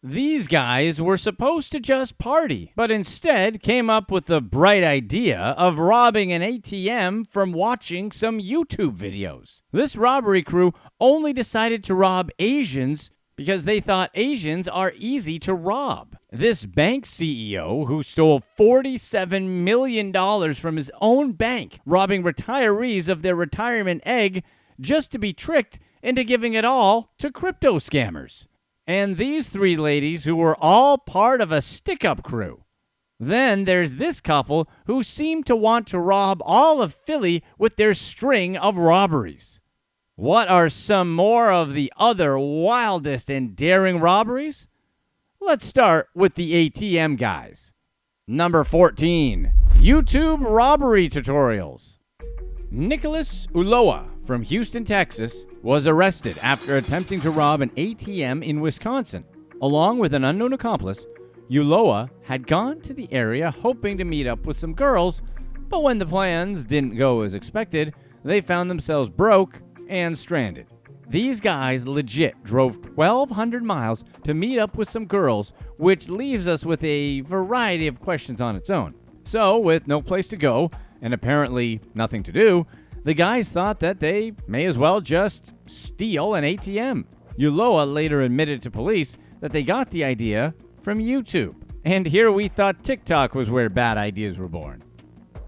These guys were supposed to just party, but instead came up with the bright idea of robbing an ATM from watching some YouTube videos. This robbery crew only decided to rob Asians because they thought Asians are easy to rob. This bank CEO, who stole $47 million from his own bank, robbing retirees of their retirement egg just to be tricked into giving it all to crypto scammers. And these three ladies who were all part of a stick-up crew. Then there's this couple who seem to want to rob all of Philly with their string of robberies. What are some more of the other wildest and daring robberies? Let's start with the ATM guys. Number 14, YouTube robbery tutorials. Nicolas Ulloa from Houston, Texas, was arrested after attempting to rob an ATM in Wisconsin. Along with an unknown accomplice, Ulloa had gone to the area hoping to meet up with some girls, but when the plans didn't go as expected, they found themselves broke and stranded. These guys legit drove 1,200 miles to meet up with some girls, which leaves us with a variety of questions on its own. So, with no place to go, and apparently nothing to do, the guys thought that they may as well just steal an ATM. Ulloa later admitted to police that they got the idea from YouTube. And here we thought TikTok was where bad ideas were born.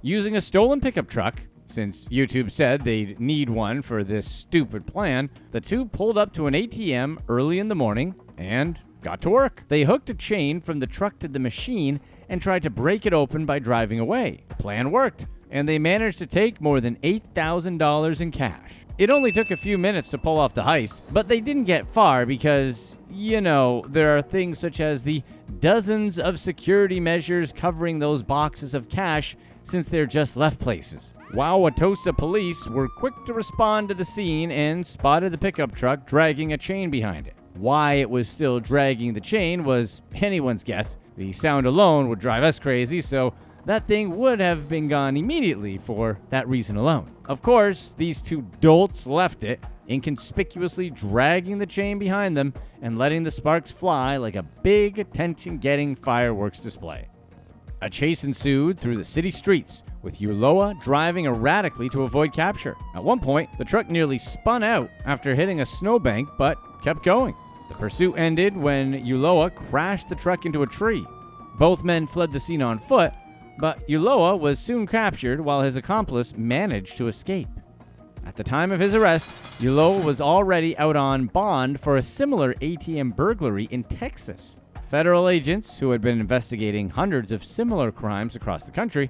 Using a stolen pickup truck, since YouTube said they'd need one for this stupid plan, the two pulled up to an ATM early in the morning and got to work. They hooked a chain from the truck to the machine and tried to break it open by driving away. The plan worked, and they managed to take more than $8,000 in cash. It only took a few minutes to pull off the heist, but they didn't get far because, there are things such as the dozens of security measures covering those boxes of cash since they're just left places. Wauwatosa police were quick to respond to the scene and spotted the pickup truck dragging a chain behind it. Why it was still dragging the chain was anyone's guess. The sound alone would drive us crazy, so that thing would have been gone immediately for that reason alone. Of course, these two dolts left it, inconspicuously dragging the chain behind them and letting the sparks fly like a big attention-getting fireworks display. A chase ensued through the city streets, with Ulloa driving erratically to avoid capture. At one point, the truck nearly spun out after hitting a snowbank, but kept going. The pursuit ended when Ulloa crashed the truck into a tree. Both men fled the scene on foot, but Ulloa was soon captured while his accomplice managed to escape. At the time of his arrest, Ulloa was already out on bond for a similar ATM burglary in Texas. Federal agents, who had been investigating hundreds of similar crimes across the country,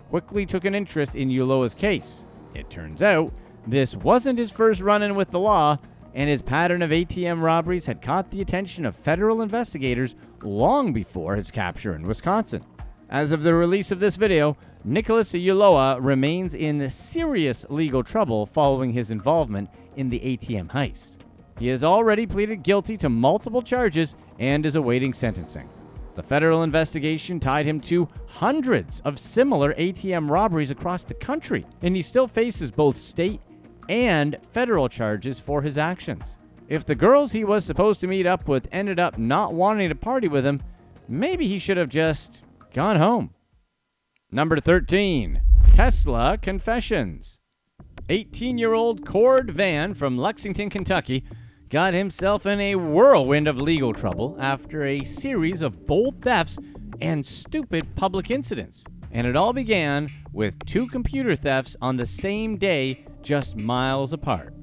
quickly took an interest in Ulloa's case. It turns out, this wasn't his first run-in with the law, and his pattern of ATM robberies had caught the attention of federal investigators long before his capture in Wisconsin. As of the release of this video, Nicolas Ulloa remains in serious legal trouble following his involvement in the ATM heist. He has already pleaded guilty to multiple charges and is awaiting sentencing. The federal investigation tied him to hundreds of similar ATM robberies across the country, and he still faces both state and federal charges for his actions. If the girls he was supposed to meet up with ended up not wanting to party with him, maybe he should have just gone home. Number 13, Tesla confessions. 18-year-old Korde Vann from Lexington, Kentucky, got himself in a whirlwind of legal trouble after a series of bold thefts and stupid public incidents. And it all began with two computer thefts on the same day, just miles apart.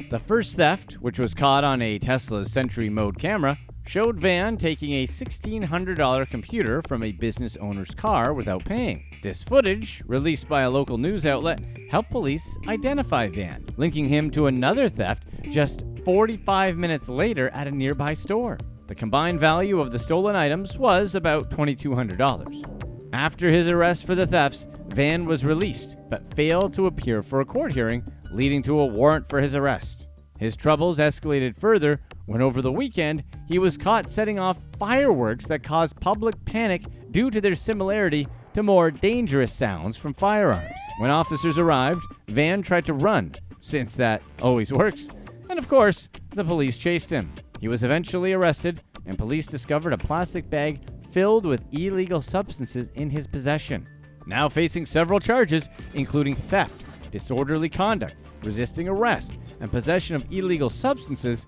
The first theft, which was caught on a Tesla's Sentry Mode camera, showed Vann taking a $1,600 computer from a business owner's car without paying. This footage, released by a local news outlet, helped police identify Vann, linking him to another theft just 45 minutes later at a nearby store. The combined value of the stolen items was about $2,200. After his arrest for the thefts, Vann was released, but failed to appear for a court hearing, leading to a warrant for his arrest. His troubles escalated further when over the weekend, he was caught setting off fireworks that caused public panic due to their similarity to more dangerous sounds from firearms. When officers arrived, Vann tried to run, since that always works, and of course, the police chased him. He was eventually arrested and police discovered a plastic bag filled with illegal substances in his possession. Now facing several charges, including theft, disorderly conduct, resisting arrest, and possession of illegal substances,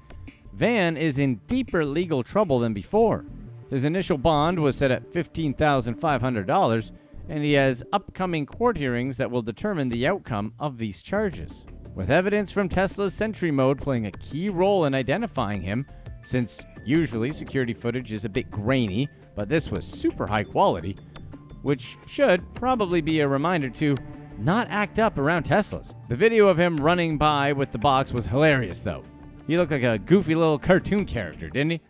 Vann is in deeper legal trouble than before. His initial bond was set at $15,500, and he has upcoming court hearings that will determine the outcome of these charges. With evidence from Tesla's Sentry Mode playing a key role in identifying him, since usually security footage is a bit grainy, but this was super high quality, which should probably be a reminder to not act up around Teslas. The video of him running by with the box was hilarious, though. He looked like a goofy little cartoon character, didn't he?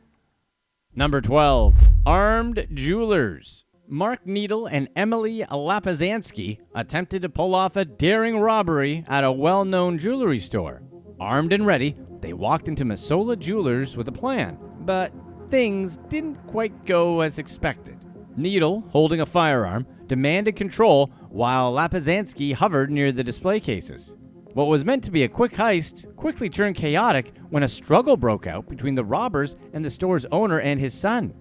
Number 12. Armed Jewelers. Marc Niedle and Emily Lopazanski attempted to pull off a daring robbery at a well-known jewelry store. Armed and ready, they walked into Massola Jewelers with a plan, but things didn't quite go as expected. Niedle, holding a firearm, demanded control while Lopazanski hovered near the display cases. What was meant to be a quick heist quickly turned chaotic when a struggle broke out between the robbers and the store's owner and his son.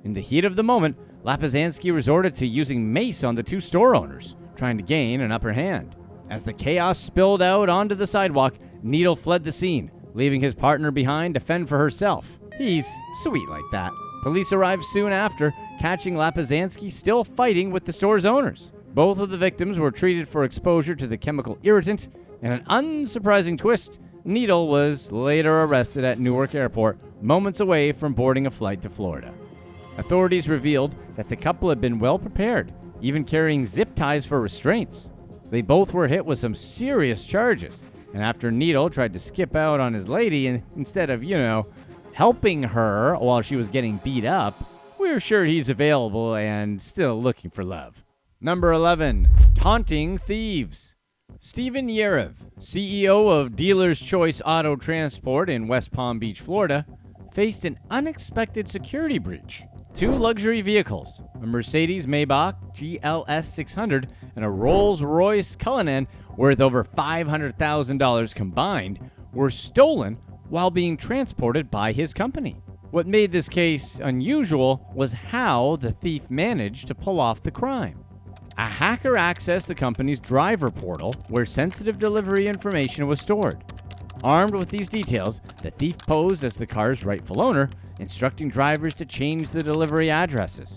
In the heat of the moment, Lopazanski resorted to using mace on the two store owners, trying to gain an upper hand. As the chaos spilled out onto the sidewalk, Niedle fled the scene, leaving his partner behind to fend for herself. He's sweet like that. Police arrived soon after, catching Lopazanski still fighting with the store's owners. Both of the victims were treated for exposure to the chemical irritant. In an unsurprising twist, Niedle was later arrested at Newark Airport, moments away from boarding a flight to Florida. Authorities revealed that the couple had been well prepared, even carrying zip ties for restraints. They both were hit with some serious charges, and after Niedle tried to skip out on his lady and instead of, helping her while she was getting beat up, we're sure he's available and still looking for love. Number 11. Taunting Thieves. Stephen Yerev, CEO of Dealer's Choice Auto Transport in West Palm Beach, Florida, faced an unexpected security breach. Two luxury vehicles, a Mercedes Maybach GLS 600 and a Rolls-Royce Cullinan worth over $500,000 combined, were stolen while being transported by his company. What made this case unusual was how the thief managed to pull off the crime. A hacker accessed the company's driver portal where sensitive delivery information was stored. Armed with these details, the thief posed as the car's rightful owner, instructing drivers to change the delivery addresses.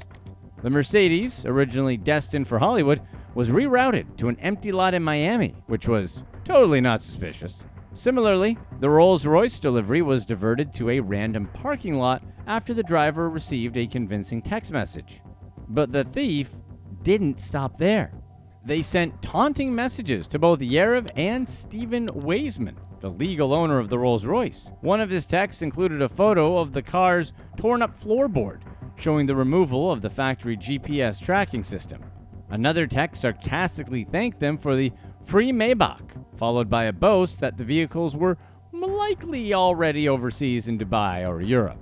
The Mercedes, originally destined for Hollywood, was rerouted to an empty lot in Miami, which was totally not suspicious. Similarly, the Rolls-Royce delivery was diverted to a random parking lot after the driver received a convincing text message. But the thief didn't stop there. They sent taunting messages to both Yerev and Stephen Weisman, the legal owner of the Rolls-Royce. One of his texts included a photo of the car's torn-up floorboard, showing the removal of the factory GPS tracking system. Another text sarcastically thanked them for the free Maybach, followed by a boast that the vehicles were likely already overseas in Dubai or Europe.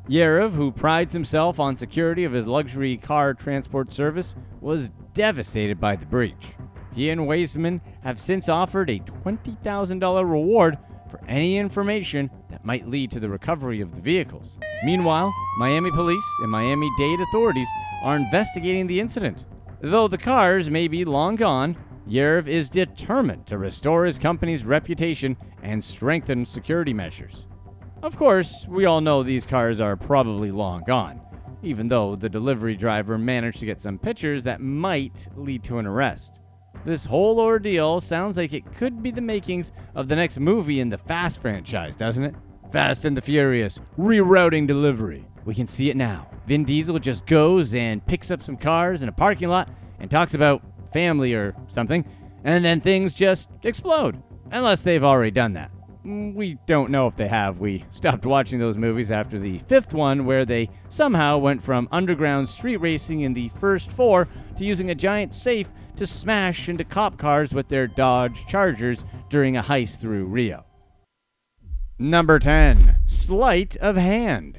Yerev, who prides himself on security of his luxury car transport service, was devastated by the breach. He and Weisman have since offered a $20,000 reward for any information that might lead to the recovery of the vehicles. Meanwhile, Miami police and Miami-Dade authorities are investigating the incident. Though the cars may be long gone, Yerev is determined to restore his company's reputation and strengthen security measures. Of course, we all know these cars are probably long gone, even though the delivery driver managed to get some pictures that might lead to an arrest. This whole ordeal sounds like it could be the makings of the next movie in the Fast franchise, doesn't it? Fast and the Furious, rerouting delivery. We can see it now. Vin Diesel just goes and picks up some cars in a parking lot and talks about family or something, and then things just explode. Unless they've already done that. We don't know if they have. We stopped watching those movies after the fifth one, where they somehow went from underground street racing in the first four to using a giant safe to smash into cop cars with their Dodge Chargers during a heist through Rio. Number 10. Sleight of Hand.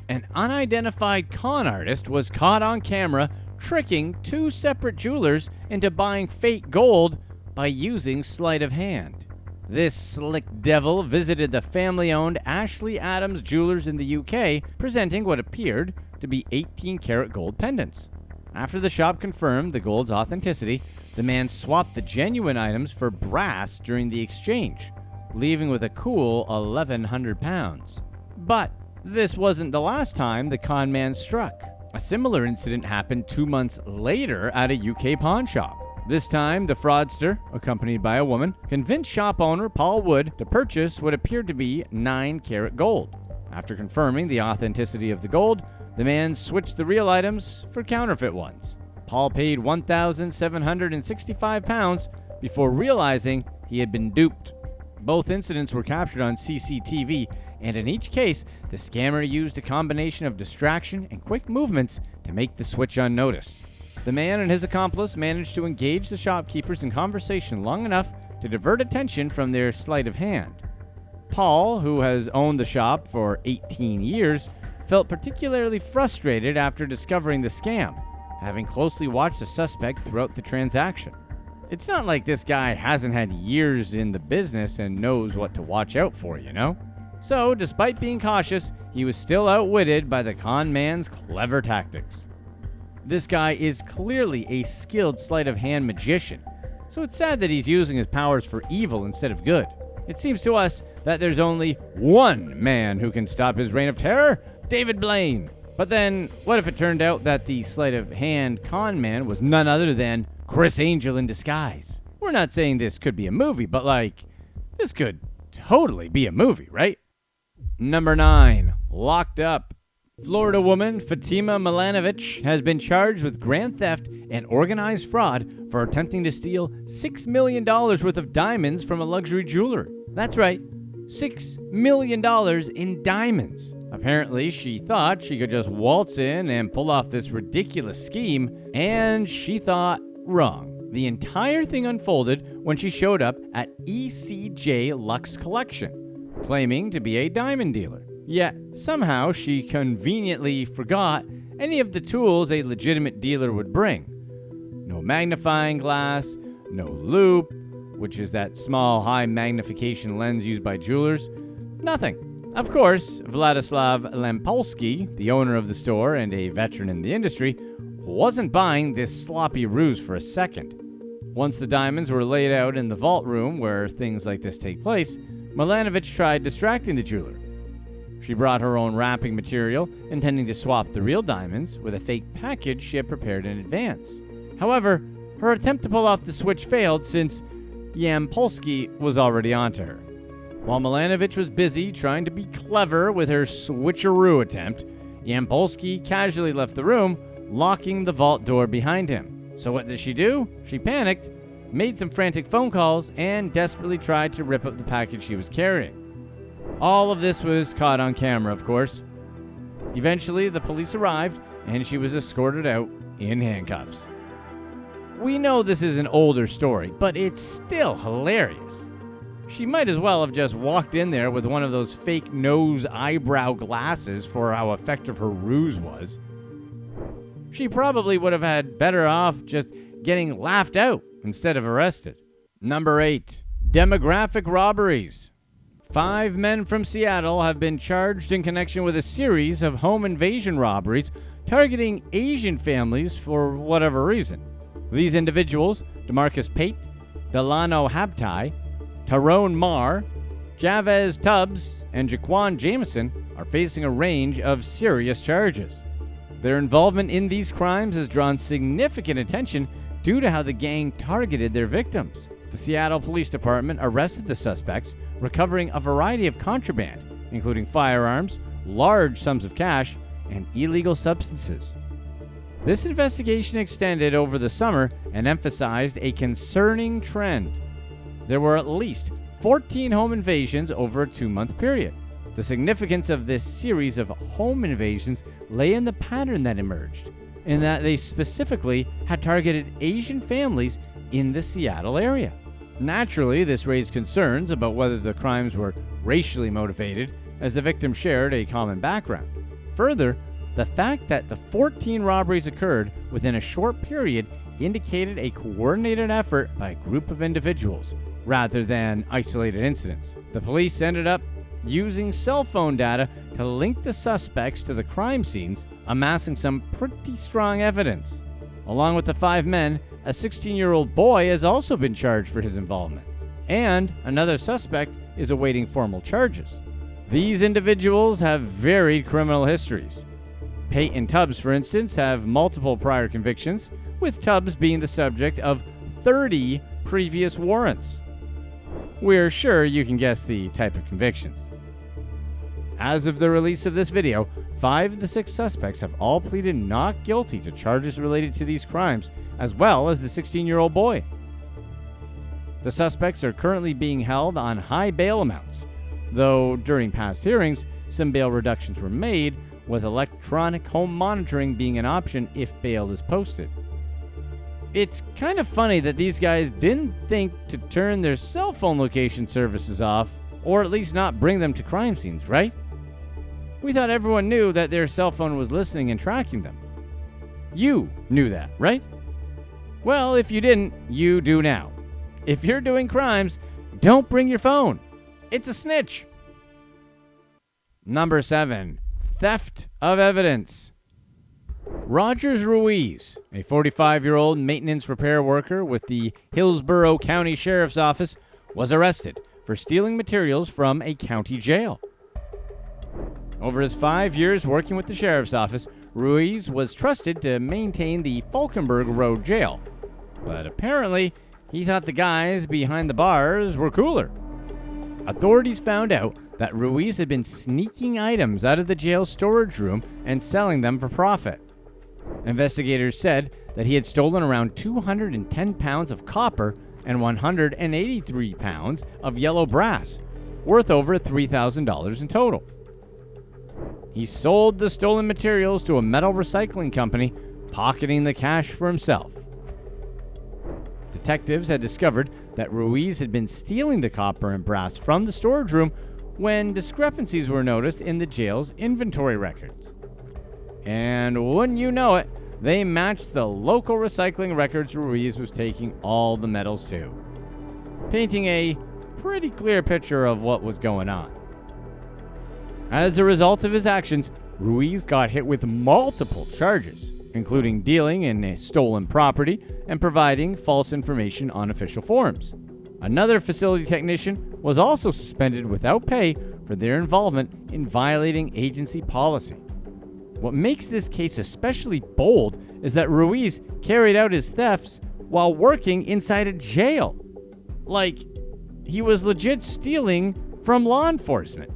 An unidentified con artist was caught on camera tricking two separate jewelers into buying fake gold by using sleight of hand. This slick devil visited the family-owned Ashley Adams Jewelers in the UK, presenting what appeared to be 18-karat gold pendants. After the shop confirmed the gold's authenticity, the man swapped the genuine items for brass during the exchange, leaving with a cool 1,100 pounds. But this wasn't the last time the con man struck. A similar incident happened 2 months later at a UK pawn shop. This time, the fraudster, accompanied by a woman, convinced shop owner Paul Wood to purchase what appeared to be 9-karat gold. After confirming the authenticity of the gold, the man switched the real items for counterfeit ones. Paul paid £1,765 before realizing he had been duped. Both incidents were captured on CCTV, and in each case, the scammer used a combination of distraction and quick movements to make the switch unnoticed. The man and his accomplice managed to engage the shopkeepers in conversation long enough to divert attention from their sleight of hand. Paul, who has owned the shop for 18 years, felt particularly frustrated after discovering the scam, having closely watched the suspect throughout the transaction. It's not like this guy hasn't had years in the business and knows what to watch out for, you know? So, despite being cautious, he was still outwitted by the con man's clever tactics. This guy is clearly a skilled sleight of hand magician, so it's sad that he's using his powers for evil instead of good. It seems to us that there's only one man who can stop his reign of terror: David Blaine. But then, what if it turned out that the sleight of hand con man was none other than Chris Angel in disguise? We're not saying this could be a movie, but this could totally be a movie, right? Number 9, locked up. Florida woman Fatima Milanovic has been charged with grand theft and organized fraud for attempting to steal $6 million worth of diamonds from a luxury jeweler. That's right, $6 million in diamonds. Apparently, she thought she could just waltz in and pull off this ridiculous scheme, and she thought wrong. The entire thing unfolded when she showed up at ECJ Lux Collection, claiming to be a diamond dealer. Yet, somehow, she conveniently forgot any of the tools a legitimate dealer would bring. No magnifying glass, no loupe, which is that small high magnification lens used by jewelers. Nothing. Of course, Vladislav Lampolsky, the owner of the store and a veteran in the industry, wasn't buying this sloppy ruse for a second. Once the diamonds were laid out in the vault room where things like this take place, Milanovic tried distracting the jeweler. She brought her own wrapping material, intending to swap the real diamonds with a fake package she had prepared in advance. However, her attempt to pull off the switch failed since Yampolsky was already onto her. While Milanovic was busy trying to be clever with her switcheroo attempt, Yampolsky casually left the room, locking the vault door behind him. So what did she do? She panicked, made some frantic phone calls, and desperately tried to rip up the package she was carrying. All of this was caught on camera, of course. Eventually, the police arrived, and she was escorted out in handcuffs. We know this is an older story, but it's still hilarious. She might as well have just walked in there with one of those fake nose eyebrow glasses for how effective her ruse was. She probably would have had better off just getting laughed out instead of arrested. Number 8, demographic robberies. 5 men from Seattle have been charged in connection with a series of home invasion robberies targeting Asian families for whatever reason. These individuals, DeMarcus Pate, Delano Habtai, Tyrone Marr, Javez Tubbs, and Jaquan Jameson, are facing a range of serious charges. Their involvement in these crimes has drawn significant attention due to how the gang targeted their victims. The Seattle Police Department arrested the suspects, recovering a variety of contraband, including firearms, large sums of cash, and illegal substances. This investigation extended over the summer and emphasized a concerning trend. There were at least 14 home invasions over a 2-month period. The significance of this series of home invasions lay in the pattern that emerged, in that they specifically had targeted Asian families in the Seattle area. Naturally, this raised concerns about whether the crimes were racially motivated, as the victims shared a common background. Further, the fact that the 14 robberies occurred within a short period indicated a coordinated effort by a group of individuals, rather than isolated incidents. The police ended up using cell phone data to link the suspects to the crime scenes, amassing some pretty strong evidence. Along with the 5 men, a 16-year-old boy has also been charged for his involvement, and another suspect is awaiting formal charges. These individuals have varied criminal histories. Peyton Tubbs, for instance, have multiple prior convictions, with Tubbs being the subject of 30 previous warrants. We're sure you can guess the type of convictions. As of the release of this video, 5 of the 6 suspects have all pleaded not guilty to charges related to these crimes, as well as the 16-year-old boy. The suspects are currently being held on high bail amounts, though during past hearings, some bail reductions were made, with electronic home monitoring being an option if bail is posted. It's kind of funny that these guys didn't think to turn their cell phone location services off, or at least not bring them to crime scenes, right? We thought everyone knew that their cell phone was listening and tracking them. You knew that, right? Well, if you didn't, you do now. If you're doing crimes, don't bring your phone. It's a snitch. Number 7. Theft of evidence. Rogers Ruiz, a 45-year-old maintenance repair worker with the Hillsborough County Sheriff's Office, was arrested for stealing materials from a county jail. Over his 5 years working with the Sheriff's Office, Ruiz was trusted to maintain the Falkenberg Road jail. But apparently, he thought the guys behind the bars were cooler. Authorities found out that Ruiz had been sneaking items out of the jail's storage room and selling them for profit. Investigators said that he had stolen around 210 pounds of copper and 183 pounds of yellow brass, worth over $3,000 in total. He sold the stolen materials to a metal recycling company, pocketing the cash for himself. Detectives had discovered that Ruiz had been stealing the copper and brass from the storage room when discrepancies were noticed in the jail's inventory records. And wouldn't you know it, they matched the local recycling records Ruiz was taking all the metals to, painting a pretty clear picture of what was going on. As a result of his actions, Ruiz got hit with multiple charges, including dealing in a stolen property and providing false information on official forms. Another facility technician was also suspended without pay for their involvement in violating agency policy. What makes this case especially bold is that Ruiz carried out his thefts while working inside a jail. Like, he was legit stealing from law enforcement.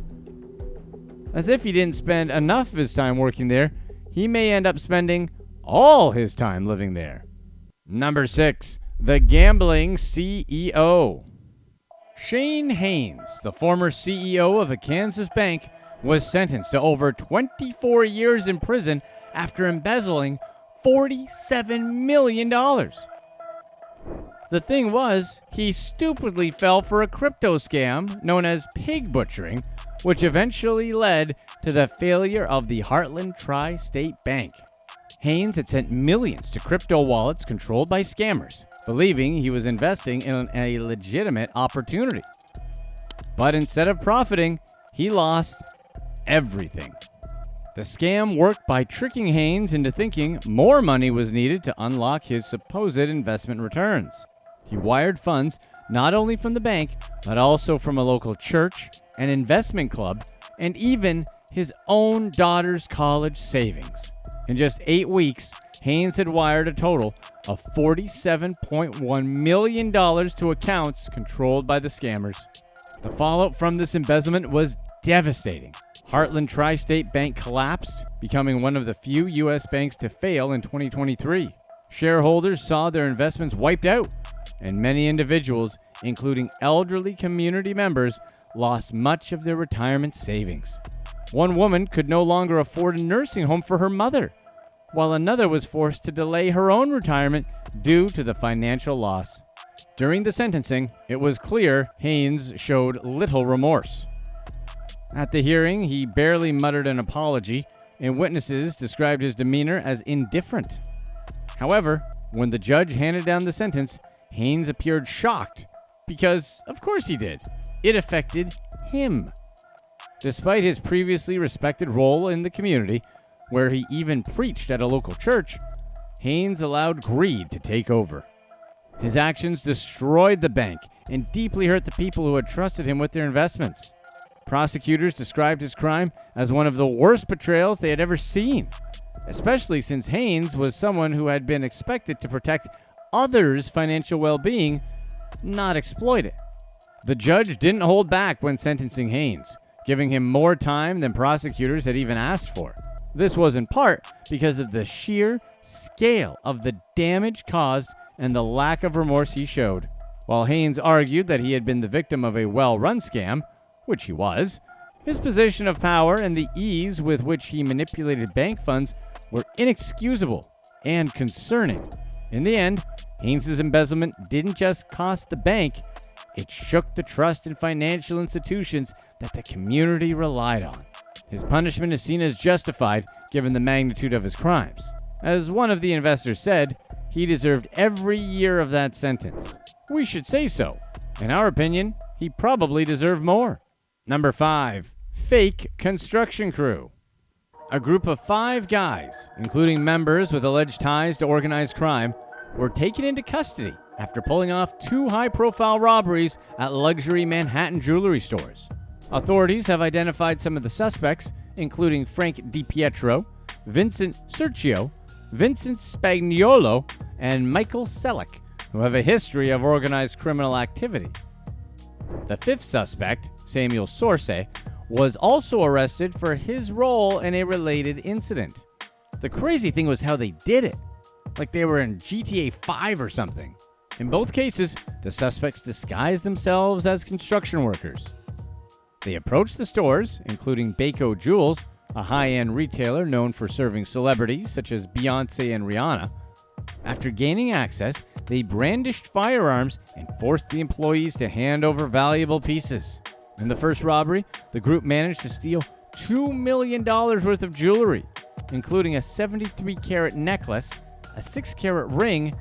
As if he didn't spend enough of his time working there, he may end up spending all his time living there. Number 6. The gambling CEO. Shane Haynes, the former CEO of a Kansas bank, was sentenced to over 24 years in prison after embezzling $47 million. The thing was, he stupidly fell for a crypto scam known as pig butchering, which eventually led to the failure of the Heartland Tri-State Bank. Haynes had sent millions to crypto wallets controlled by scammers, believing he was investing in a legitimate opportunity. But instead of profiting, he lost everything. The scam worked by tricking Haynes into thinking more money was needed to unlock his supposed investment returns. He wired funds not only from the bank, but also from a local church, an investment club, and even his own daughter's college savings. In just 8 weeks, Haynes had wired a total of $47.1 million to accounts controlled by the scammers. The fallout from this embezzlement was devastating. Heartland Tri-State Bank collapsed, becoming one of the few U.S. banks to fail in 2023. Shareholders saw their investments wiped out, and many individuals, including elderly community members, lost much of their retirement savings. One woman could no longer afford a nursing home for her mother, while another was forced to delay her own retirement due to the financial loss. During the sentencing, it was clear Haynes showed little remorse. At the hearing, he barely muttered an apology, and witnesses described his demeanor as indifferent. However, when the judge handed down the sentence, Haynes appeared shocked, because, of course he did. It affected him. Despite his previously respected role in the community, where he even preached at a local church, Haynes allowed greed to take over. His actions destroyed the bank and deeply hurt the people who had trusted him with their investments. Prosecutors described his crime as one of the worst betrayals they had ever seen, especially since Haynes was someone who had been expected to protect others' financial well-being, not exploit it. The judge didn't hold back when sentencing Haynes, giving him more time than prosecutors had even asked for. This was in part because of the sheer scale of the damage caused and the lack of remorse he showed. While Haynes argued that he had been the victim of a well-run scam, which he was, his position of power and the ease with which he manipulated bank funds were inexcusable and concerning. In the end, Haynes' embezzlement didn't just cost the bank, it shook the trust in financial institutions that the community relied on. His punishment is seen as justified given the magnitude of his crimes. As one of the investors said, he deserved every year of that sentence. We should say so. In our opinion, he probably deserved more. Number 5. Fake construction crew. A group of 5 guys, including members with alleged ties to organized crime, were taken into custody after pulling off 2 high-profile robberies at luxury Manhattan jewelry stores. Authorities have identified some of the suspects, including Frank DiPietro, Vincent Cerchio, Vincent Spagnuolo, and Michael Selleck, who have a history of organized criminal activity. The 5th suspect, Samuel Sorce, was also arrested for his role in a related incident. The crazy thing was how they did it, like they were in GTA 5 or something. In both cases, the suspects disguised themselves as construction workers. They approached the stores, including Baco Jewels, a high-end retailer known for serving celebrities such as Beyoncé and Rihanna. After gaining access, they brandished firearms and forced the employees to hand over valuable pieces. In the first robbery, the group managed to steal $2 million worth of jewelry, including a 73-carat necklace, a 6-carat ring,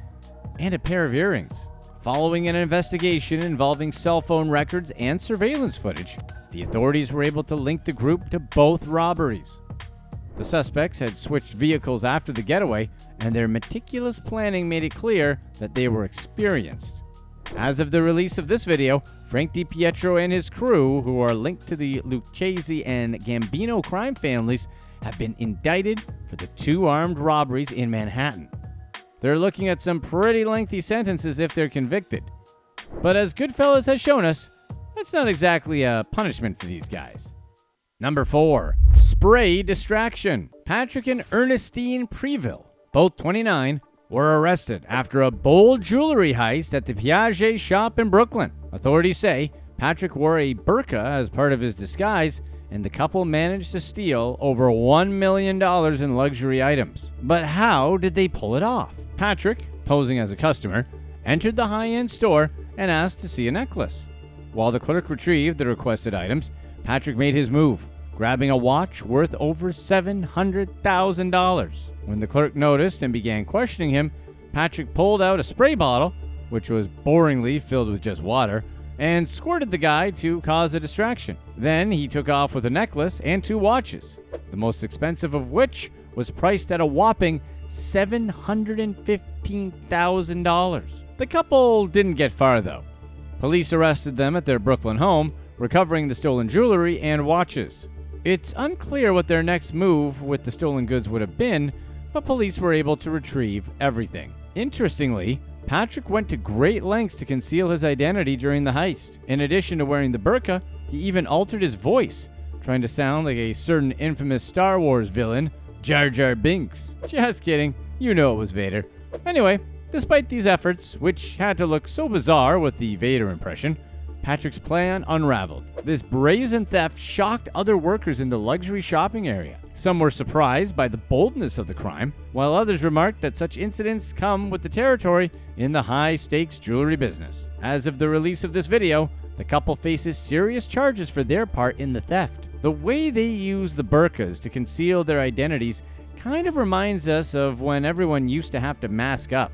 and a pair of earrings. Following an investigation involving cell phone records and surveillance footage, the authorities were able to link the group to both robberies. The suspects had switched vehicles after the getaway, and their meticulous planning made it clear that they were experienced. As of the release of this video, Frank DiPietro and his crew, who are linked to the Lucchese and Gambino crime families, have been indicted for the 2 armed robberies in Manhattan. They're looking at some pretty lengthy sentences if they're convicted. But as Goodfellas has shown us, that's not exactly a punishment for these guys. Number 4. Spray distraction. Patrick and Ernestine Preville, both 29, were arrested after a bold jewelry heist at the Piaget shop in Brooklyn. Authorities say Patrick wore a burqa as part of his disguise, and the couple managed to steal over $1 million in luxury items. But how did they pull it off? Patrick, posing as a customer, entered the high-end store and asked to see a necklace. While the clerk retrieved the requested items, Patrick made his move, grabbing a watch worth over $700,000. When the clerk noticed and began questioning him, Patrick pulled out a spray bottle, which was boringly filled with just water, and squirted the guy to cause a distraction. Then he took off with a necklace and 2 watches, the most expensive of which was priced at a whopping $715,000. The couple didn't get far, though. Police arrested them at their Brooklyn home, recovering the stolen jewelry and watches. It's unclear what their next move with the stolen goods would have been, but police were able to retrieve everything. Interestingly, Patrick went to great lengths to conceal his identity during the heist. In addition to wearing the burqa, he even altered his voice, trying to sound like a certain infamous Star Wars villain, Jar Jar Binks. Just kidding, you know it was Vader. Anyway, despite these efforts, which had to look so bizarre with the Vader impression, Patrick's plan unraveled. This brazen theft shocked other workers in the luxury shopping area. Some were surprised by the boldness of the crime, while others remarked that such incidents come with the territory in the high-stakes jewelry business. As of the release of this video, the couple faces serious charges for their part in the theft. The way they use the burqas to conceal their identities kind of reminds us of when everyone used to have to mask up.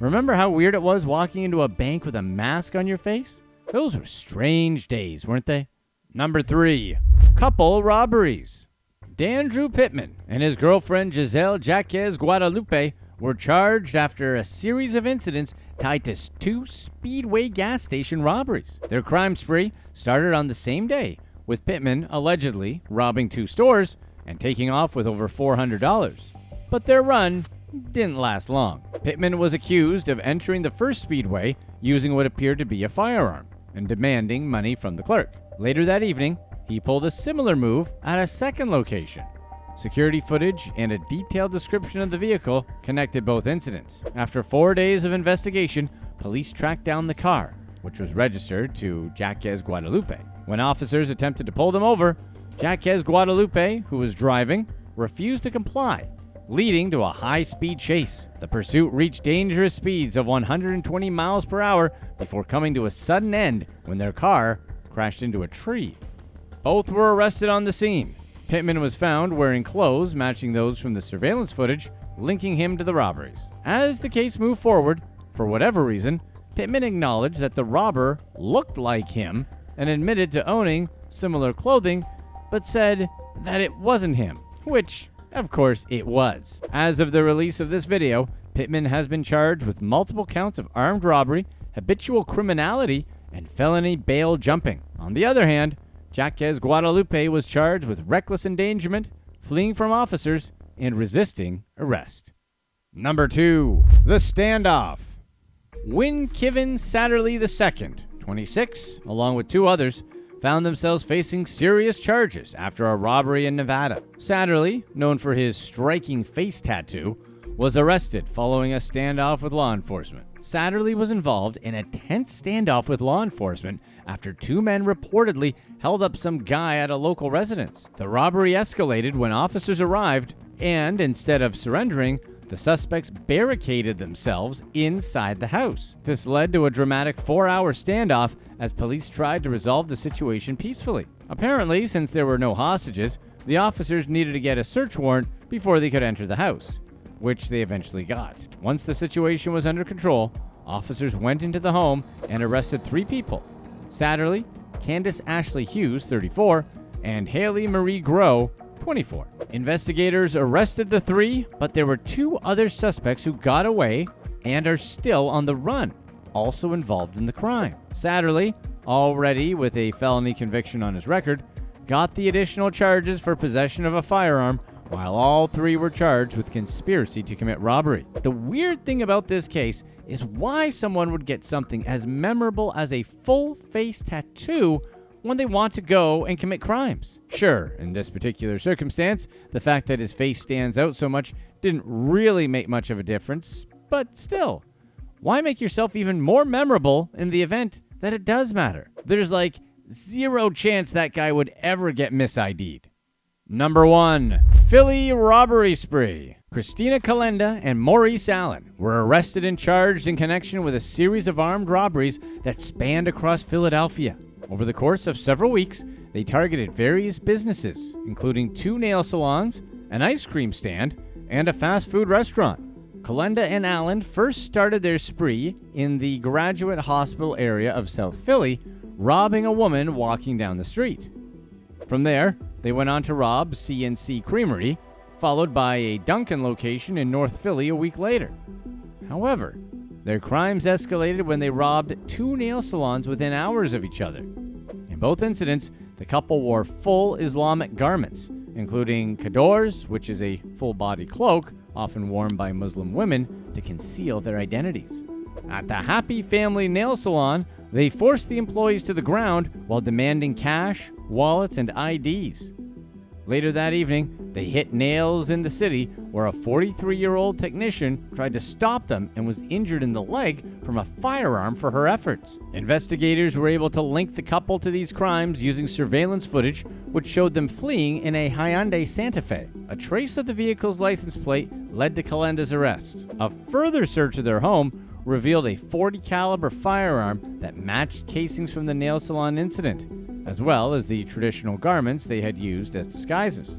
Remember how weird it was walking into a bank with a mask on your face? Those were strange days, weren't they? Number 3. Couple robberies. Dandrew Pittman and his girlfriend Giselle Jaquez Guadalupe were charged after a series of incidents tied to 2 Speedway gas station robberies. Their crime spree started on the same day, with Pittman allegedly robbing 2 stores and taking off with over $400. But their run didn't last long. Pittman was accused of entering the first Speedway using what appeared to be a firearm and demanding money from the clerk. Later that evening, he pulled a similar move at a second location. Security footage and a detailed description of the vehicle connected both incidents. After 4 days of investigation, police tracked down the car, which was registered to Jaquez Guadalupe. When officers attempted to pull them over, Jaquez Guadalupe, who was driving, refused to comply, leading to a high-speed chase. The pursuit reached dangerous speeds of 120 miles per hour before coming to a sudden end when their car crashed into a tree. Both were arrested on the scene. Pittman was found wearing clothes matching those from the surveillance footage, linking him to the robberies. As the case moved forward, for whatever reason, Pittman acknowledged that the robber looked like him and admitted to owning similar clothing, but said that it wasn't him, which, of course, it was. As of the release of this video, Pittman has been charged with multiple counts of armed robbery, habitual criminality, and felony bail jumping. On the other hand, Jaquez Guadalupe was charged with reckless endangerment, fleeing from officers, and resisting arrest. Number 2. The Standoff. Winkiven Satterley II, 26, along with 2 others, found themselves facing serious charges after a robbery in Nevada. Satterley, known for his striking face tattoo, was arrested following a standoff with law enforcement. Satterley was involved in a tense standoff with law enforcement after 2 men reportedly held up some guy at a local residence. The robbery escalated when officers arrived, and instead of surrendering, the suspects barricaded themselves inside the house. This led to a dramatic 4-hour standoff as police tried to resolve the situation peacefully. Apparently, since there were no hostages, the officers needed to get a search warrant before they could enter the house, which they eventually got. Once the situation was under control, officers went into the home and arrested 3 people: Satterley, Candace Ashley Hughes, 34, and Haley Marie Groh, 24. Investigators arrested the 3, but there were 2 other suspects who got away and are still on the run, also involved in the crime. Satterley, already with a felony conviction on his record, got the additional charges for possession of a firearm, while all 3 were charged with conspiracy to commit robbery. The weird thing about this case is why someone would get something as memorable as a full face tattoo when they want to go and commit crimes. Sure, in this particular circumstance, the fact that his face stands out so much didn't really make much of a difference, but still, why make yourself even more memorable in the event that it does matter? There's like 0 chance that guy would ever get mis-ID'd. Number 1. Philly robbery spree. Christina Calenda and Maurice Allen were arrested and charged in connection with a series of armed robberies that spanned across Philadelphia. Over the course of several weeks, they targeted various businesses, including 2 nail salons, an ice cream stand, and a fast food restaurant. Calenda and Allen first started their spree in the Graduate Hospital area of South Philly, robbing a woman walking down the street. From there, they went on to rob C&C Creamery, followed by a Dunkin' location in North Philly a week later. However, their crimes escalated when they robbed 2 nail salons within hours of each other. In both incidents, the couple wore full Islamic garments, including chadors, which is a full-body cloak often worn by Muslim women to conceal their identities. At the Happy Family Nail Salon, they forced the employees to the ground while demanding cash, wallets, and IDs. Later that evening, they hit Nails in the City, where a 43-year-old technician tried to stop them and was injured in the leg from a firearm for her efforts. Investigators were able to link the couple to these crimes using surveillance footage, which showed them fleeing in a Hyundai Santa Fe. A trace of the vehicle's license plate led to Calenda's arrest. A further search of their home revealed a .40 caliber firearm that matched casings from the nail salon incident, as well as the traditional garments they had used as disguises.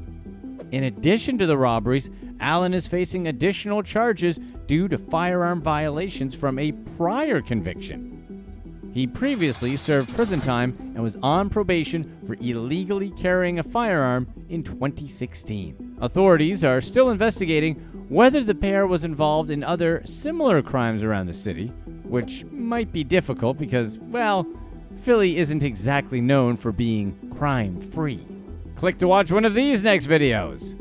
In addition to the robberies, Allen is facing additional charges due to firearm violations from a prior conviction. He previously served prison time and was on probation for illegally carrying a firearm in 2016. Authorities are still investigating whether the pair was involved in other similar crimes around the city, which might be difficult because, well, Philly isn't exactly known for being crime-free. Click to watch one of these next videos.